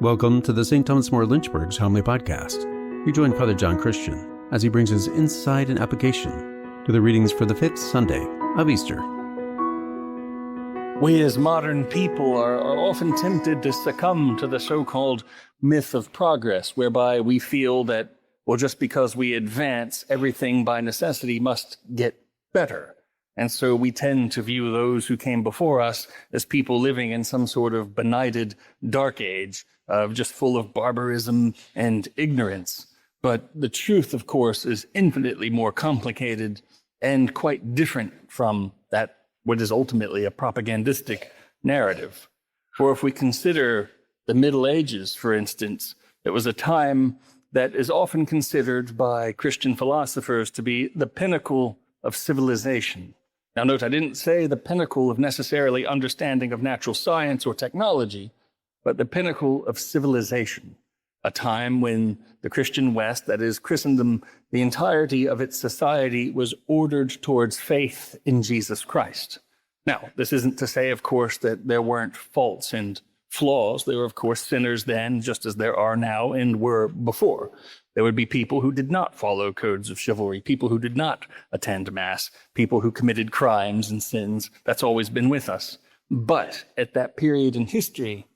Welcome to the St. Thomas More Lynchburg's Homily Podcast. We join Father John Christian as he brings his insight and application to the readings for the fifth Sunday of Easter. We as modern people are often tempted to succumb to the so-called myth of progress, whereby we feel that, well, just because we advance, everything by necessity must get better. And so we tend to view those who came before us as people living in some sort of benighted dark age, just full of barbarism and ignorance. But the truth, of course, is infinitely more complicated and quite different from that what is ultimately a propagandistic narrative. For if we consider the Middle Ages, for instance, it was a time that is often considered by Christian philosophers to be the pinnacle of civilization. Now note, I didn't say the pinnacle of necessarily understanding of natural science or technology, but the pinnacle of civilization, a time when the Christian West, that is Christendom, the entirety of its society was ordered towards faith in Jesus Christ. Now, this isn't to say, of course, that there weren't faults and flaws. There were, of course, sinners then, just as there are now and were before. There would be people who did not follow codes of chivalry, people who did not attend Mass, people who committed crimes and sins. That's always been with us. But at that period in history,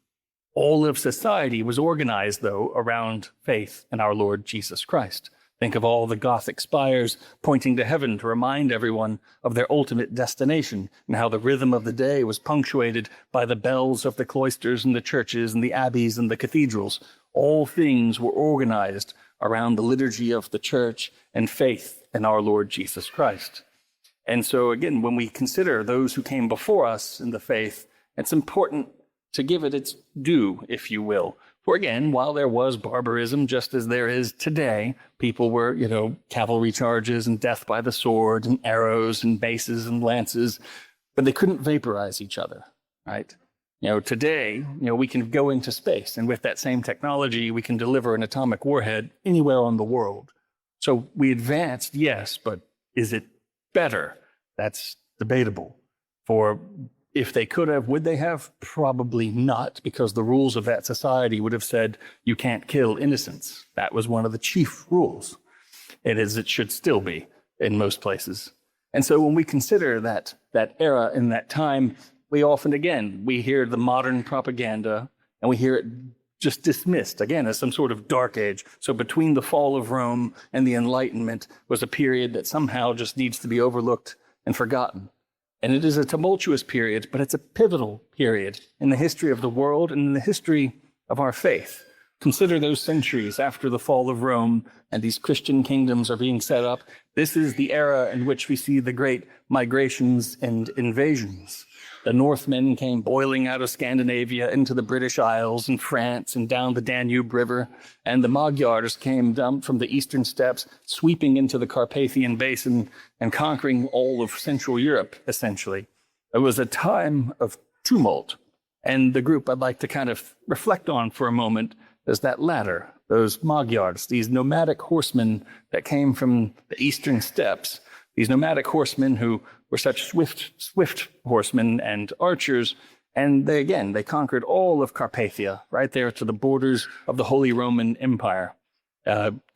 all of society was organized, though, around faith in our Lord Jesus Christ. Think of all the Gothic spires pointing to heaven to remind everyone of their ultimate destination, and how the rhythm of the day was punctuated by the bells of the cloisters and the churches and the abbeys and the cathedrals. All things were organized around the liturgy of the church and faith in our Lord Jesus Christ. And so again, when we consider those who came before us in the faith, it's important to give it its due, if you will. For again, while there was barbarism, just as there is today, people were, cavalry charges and death by the sword and arrows and maces and lances, but they couldn't vaporize each other, right? Today, we can go into space, and with that same technology, we can deliver an atomic warhead anywhere on the world. So we advanced, yes, but is it better? That's debatable. For if they could have, would they have? Probably not, because the rules of that society would have said you can't kill innocents. That was one of the chief rules. It should still be in most places. And so when we consider that era in that time, we often, again, we hear the modern propaganda and we hear it just dismissed, again, as some sort of dark age. So between the fall of Rome and the Enlightenment was a period that somehow just needs to be overlooked and forgotten. And it is a tumultuous period, but it's a pivotal period in the history of the world and in the history of our faith. Consider those centuries after the fall of Rome and these Christian kingdoms are being set up. This is the era in which we see the great migrations and invasions. The Northmen came boiling out of Scandinavia into the British Isles and France and down the Danube River, and the Magyars came down from the eastern steppes, sweeping into the Carpathian Basin and conquering all of Central Europe, essentially. It was a time of tumult, and the group I'd like to kind of reflect on for a moment is that latter, those Magyars, these nomadic horsemen that came from the eastern steppes, these nomadic horsemen who were such swift horsemen and archers, and they conquered all of Carpathia, right there to the borders of the Holy Roman Empire,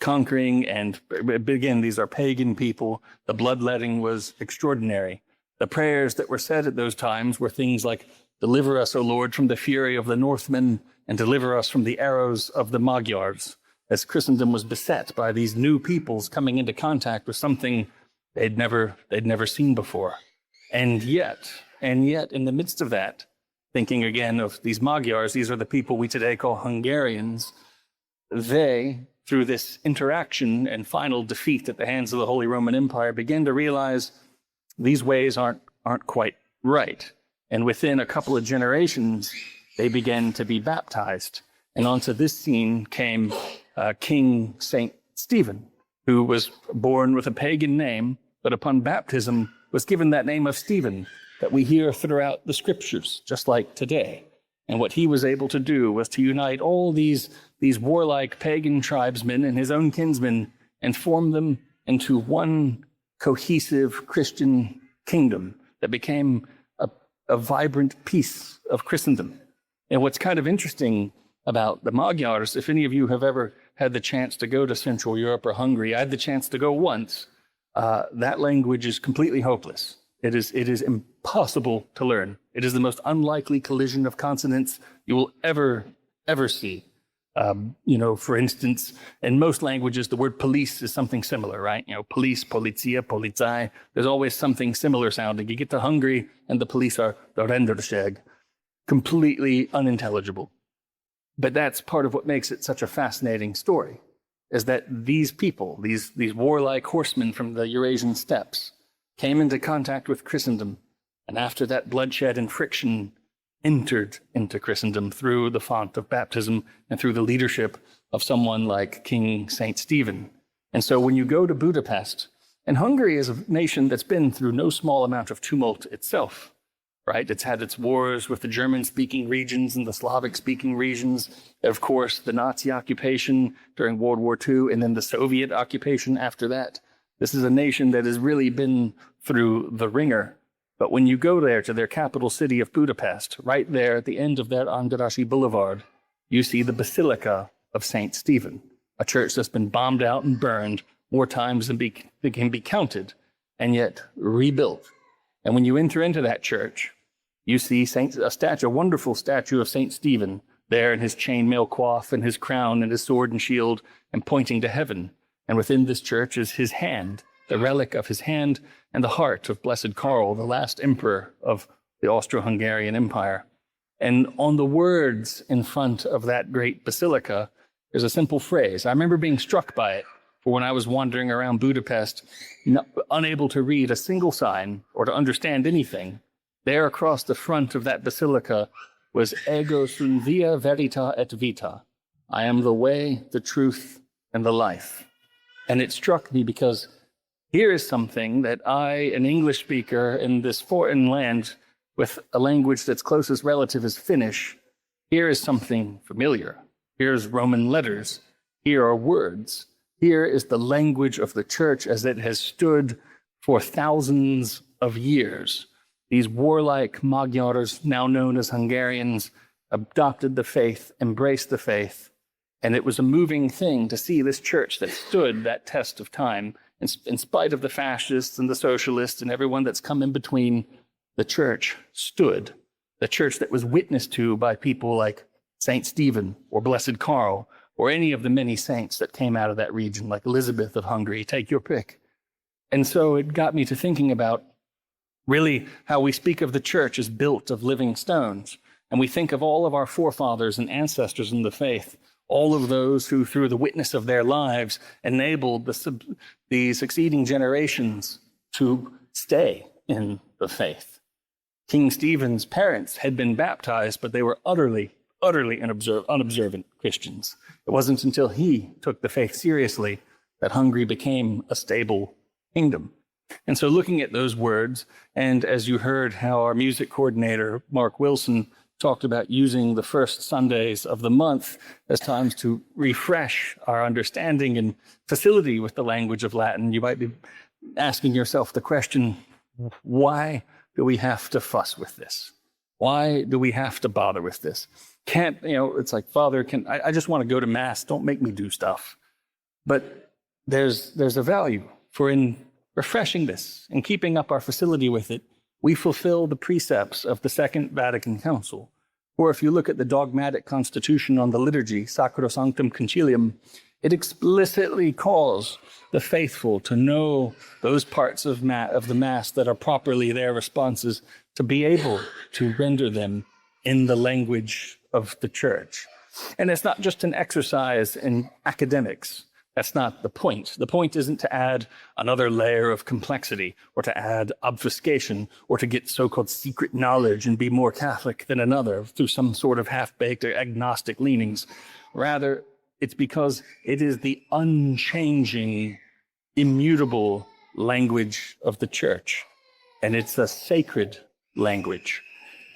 conquering, and again, these are pagan people. The bloodletting was extraordinary. The prayers that were said at those times were things like, "Deliver us, O Lord, from the fury of the Northmen, and deliver us from the arrows of the Magyars," as Christendom was beset by these new peoples coming into contact with something they'd never seen before. And yet, in the midst of that, thinking again of these Magyars, these are the people we today call Hungarians, they, through this interaction and final defeat at the hands of the Holy Roman Empire, began to realize these ways aren't quite right. And within a couple of generations, they began to be baptized. And onto this scene came King Saint Stephen, who was born with a pagan name, but upon baptism was given that name of Stephen that we hear throughout the scriptures, just like today. And what he was able to do was to unite all these warlike pagan tribesmen and his own kinsmen and form them into one cohesive Christian kingdom that became a vibrant piece of Christendom. And what's kind of interesting about the Magyars. If any of you have ever had the chance to go to Central Europe or Hungary, I had the chance to go once. That language is completely hopeless. It is impossible to learn. It is the most unlikely collision of consonants you will ever see. For instance, in most languages, the word police is something similar, right? Police, polizia, polizei. There's always something similar sounding. You get to Hungary and the police are the rendersteg. Completely unintelligible. But that's part of what makes it such a fascinating story, is that these people, these warlike horsemen from the Eurasian steppes, came into contact with Christendom, and after that bloodshed and friction, entered into Christendom through the font of baptism and through the leadership of someone like King Saint Stephen. And so when you go to Budapest, and Hungary is a nation that's been through no small amount of tumult itself, right? It's had its wars with the German-speaking regions and the Slavic-speaking regions. Of course, the Nazi occupation during World War II, and then the Soviet occupation after that. This is a nation that has really been through the ringer. But when you go there to their capital city of Budapest, right there at the end of that Andrássy Boulevard, you see the Basilica of St. Stephen, a church that's been bombed out and burned more times than can be counted, and yet rebuilt. And when you enter into that church, you see a wonderful statue of St. Stephen there in his chainmail coif and his crown and his sword and shield and pointing to heaven. And within this church is his hand, the relic of his hand and the heart of Blessed Karl, the last emperor of the Austro-Hungarian Empire. And on the words in front of that great basilica, there's a simple phrase. I remember being struck by it for when I was wandering around Budapest, unable to read a single sign or to understand anything. There across the front of that basilica was Ego sum via verita et vita. I am the way, the truth, and the life. And it struck me because here is something that I, an English speaker in this foreign land with a language that's closest relative is Finnish, here is something familiar. Here's Roman letters. Here are words. Here is the language of the church as it has stood for thousands of years. These warlike Magyars, now known as Hungarians, adopted the faith, embraced the faith, and it was a moving thing to see this church that stood that test of time. In spite of the fascists and the socialists and everyone that's come in between, the church stood. The church that was witnessed to by people like St. Stephen or Blessed Karl or any of the many saints that came out of that region, like Elizabeth of Hungary, take your pick. And so it got me to thinking about really how we speak of the church as built of living stones. And we think of all of our forefathers and ancestors in the faith, all of those who, through the witness of their lives, enabled the succeeding generations to stay in the faith. King Stephen's parents had been baptized, but they were utterly unobservant Christians. It wasn't until he took the faith seriously that Hungary became a stable kingdom. And so looking at those words, and as you heard how our music coordinator, Mark Wilson, talked about using the first Sundays of the month as times to refresh our understanding and facility with the language of Latin, you might be asking yourself the question, why do we have to fuss with this? Why do we have to bother with this? It's like, Father, I just want to go to Mass. Don't make me do stuff. But there's a value for in refreshing this and keeping up our facility with it. We fulfill the precepts of the Second Vatican Council. Or if you look at the dogmatic constitution on the liturgy, Sacrosanctum Concilium, it explicitly calls the faithful to know those parts of the Mass that are properly their responses, to be able to render them in the language of the church. And it's not just an exercise in academics. That's not the point. The point isn't to add another layer of complexity or to add obfuscation or to get so-called secret knowledge and be more Catholic than another through some sort of half-baked or agnostic leanings. Rather, it's because it is the unchanging, immutable language of the church. And it's a sacred language.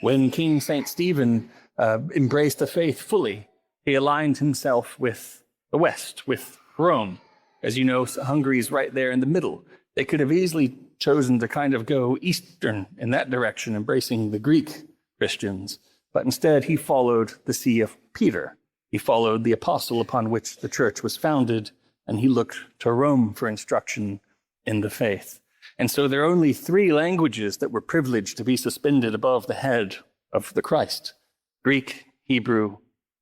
When King St. Stephen embraced the faith fully, he aligned himself with the West, with Rome. As you know, Hungary's right there in the middle. They could have easily chosen to kind of go Eastern in that direction, embracing the Greek Christians. But instead, he followed the See of Peter. He followed the apostle upon which the church was founded, and he looked to Rome for instruction in the faith. And so there are only 3 languages that were privileged to be suspended above the head of the Christ: Greek, Hebrew,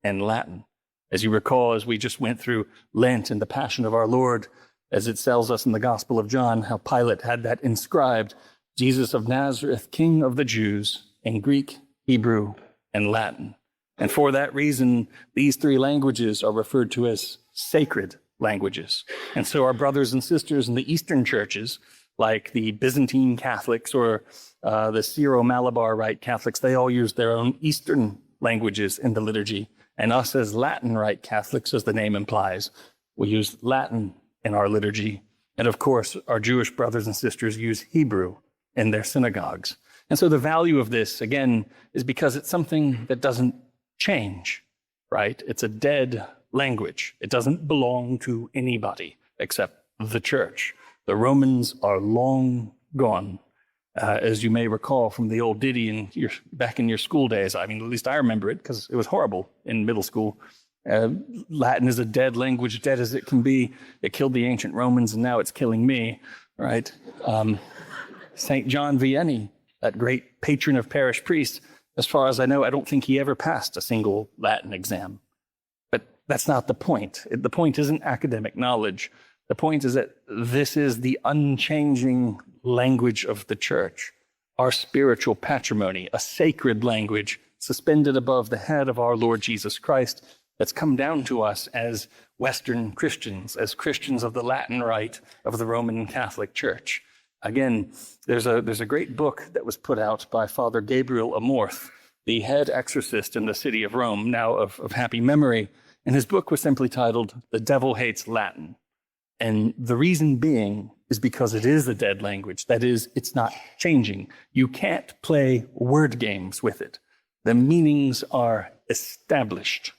and Latin. As you recall, as we just went through Lent and the Passion of our Lord, as it tells us in the Gospel of John, how Pilate had that inscribed, Jesus of Nazareth, King of the Jews, in Greek, Hebrew, and Latin. And for that reason, these 3 languages are referred to as sacred languages. And so our brothers and sisters in the Eastern churches, like the Byzantine Catholics or the Syro-Malabar Rite Catholics, they all use their own Eastern languages in the liturgy. And us as Latin Rite Catholics, as the name implies, we use Latin in our liturgy. And of course, our Jewish brothers and sisters use Hebrew in their synagogues. And so the value of this, again, is because it's something that doesn't change, right? It's a dead language. It doesn't belong to anybody except the church. The Romans are long gone. As you may recall from the old ditty back in your school days. I mean, at least I remember it because it was horrible in middle school. Latin is a dead language, dead as it can be. It killed the ancient Romans, and now it's killing me, right? St. John Vianney, that great patron of parish priests, as far as I know, I don't think he ever passed a single Latin exam. But that's not the point. The point isn't academic knowledge. The point is that this is the unchanging language of the church, our spiritual patrimony, a sacred language suspended above the head of our Lord Jesus Christ that's come down to us as Western Christians, as Christians of the Latin Rite of the Roman Catholic Church. Again, there's a great book that was put out by Father Gabriel Amorth, the head exorcist in the city of Rome, now of happy memory. And his book was simply titled "The Devil Hates Latin." And the reason being is because it is a dead language. That is, it's not changing. You can't play word games with it. The meanings are established.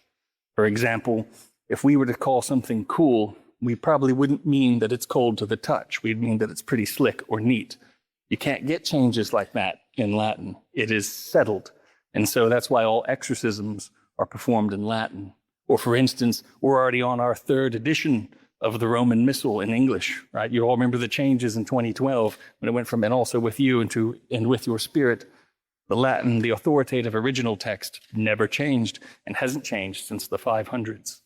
For example, if we were to call something cool, we probably wouldn't mean that it's cold to the touch. We'd mean that it's pretty slick or neat. You can't get changes like that in Latin. It is settled. And so that's why all exorcisms are performed in Latin. Or for instance, we're already on our 3rd edition of the Roman Missal in English, right? You all remember the changes in 2012 when it went from "and also with you" and "with your spirit." The Latin, the authoritative original text, never changed and hasn't changed since the 500s.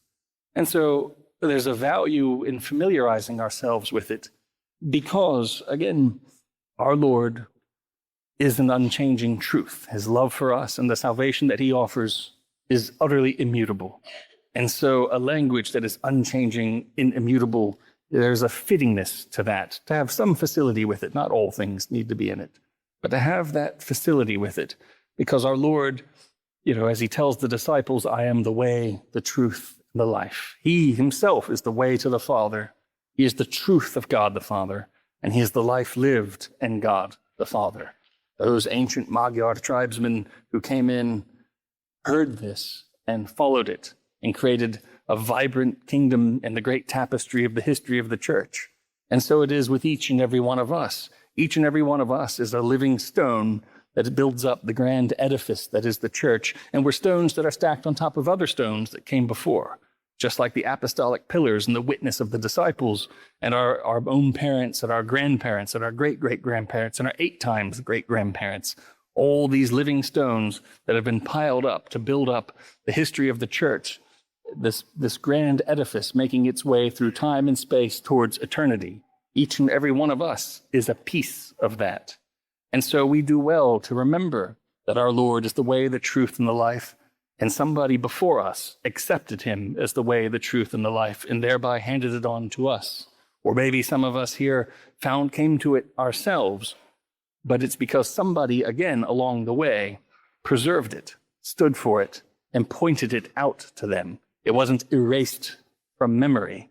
And so there's a value in familiarizing ourselves with it because, again, our Lord is an unchanging truth. His love for us and the salvation that he offers is utterly immutable. And so a language that is unchanging and immutable, there's a fittingness to that, to have some facility with it. Not all things need to be in it, but to have that facility with it. Because our Lord, as he tells the disciples, "I am the way, the truth, and the life." He himself is the way to the Father. He is the truth of God the Father, and he is the life lived in God the Father. Those ancient Magyar tribesmen who came in heard this and followed it, and created a vibrant kingdom in the great tapestry of the history of the church. And so it is with each and every one of us. Each and every one of us is a living stone that builds up the grand edifice that is the church. And we're stones that are stacked on top of other stones that came before, just like the apostolic pillars and the witness of the disciples and our own parents and our grandparents and our great-great-grandparents and our 8 times great-grandparents. All these living stones that have been piled up to build up the history of the church, this grand edifice making its way through time and space towards eternity. Each and every one of us is a piece of that. And so we do well to remember that our Lord is the way, the truth, and the life, and somebody before us accepted him as the way, the truth, and the life, and thereby handed it on to us. Or maybe some of us here came to it ourselves, but it's because somebody, again, along the way, preserved it, stood for it, and pointed it out to them. It wasn't erased from memory.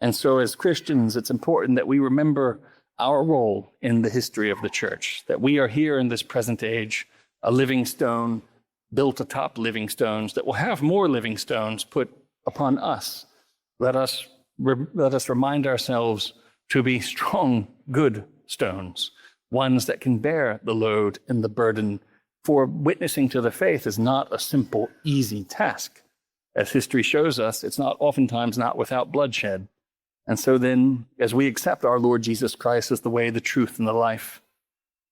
And so as Christians, it's important that we remember our role in the history of the church, that we are here in this present age, a living stone built atop living stones that will have more living stones put upon us. Let us remind ourselves to be strong, good stones, ones that can bear the load and the burden. For witnessing to the faith is not a simple, easy task. as history shows us, it's not oftentimes not without bloodshed. And so then, as we accept our Lord Jesus Christ as the way, the truth, and the life,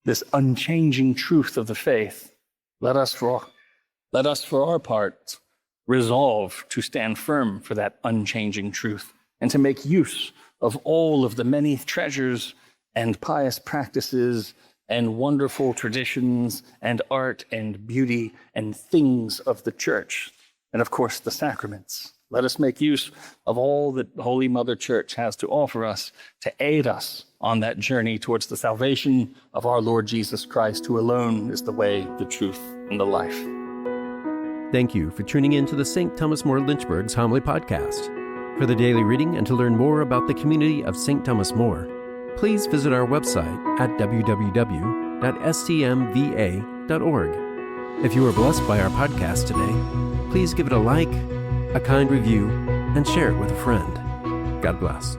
this unchanging truth of the faith, let us for our part resolve to stand firm for that unchanging truth and to make use of all of the many treasures and pious practices and wonderful traditions and art and beauty and things of the church, and of course the sacraments. Let us make use of all that Holy Mother Church has to offer us to aid us on that journey towards the salvation of our Lord Jesus Christ, who alone is the way, the truth, and the life. Thank you for tuning in to the St. Thomas More Lynchburg's Homily Podcast. For the daily reading and to learn more about the community of St. Thomas More, please visit our website at www.stmva.org. If you were blessed by our podcast today, please give it a like, a kind review, and share it with a friend. God bless.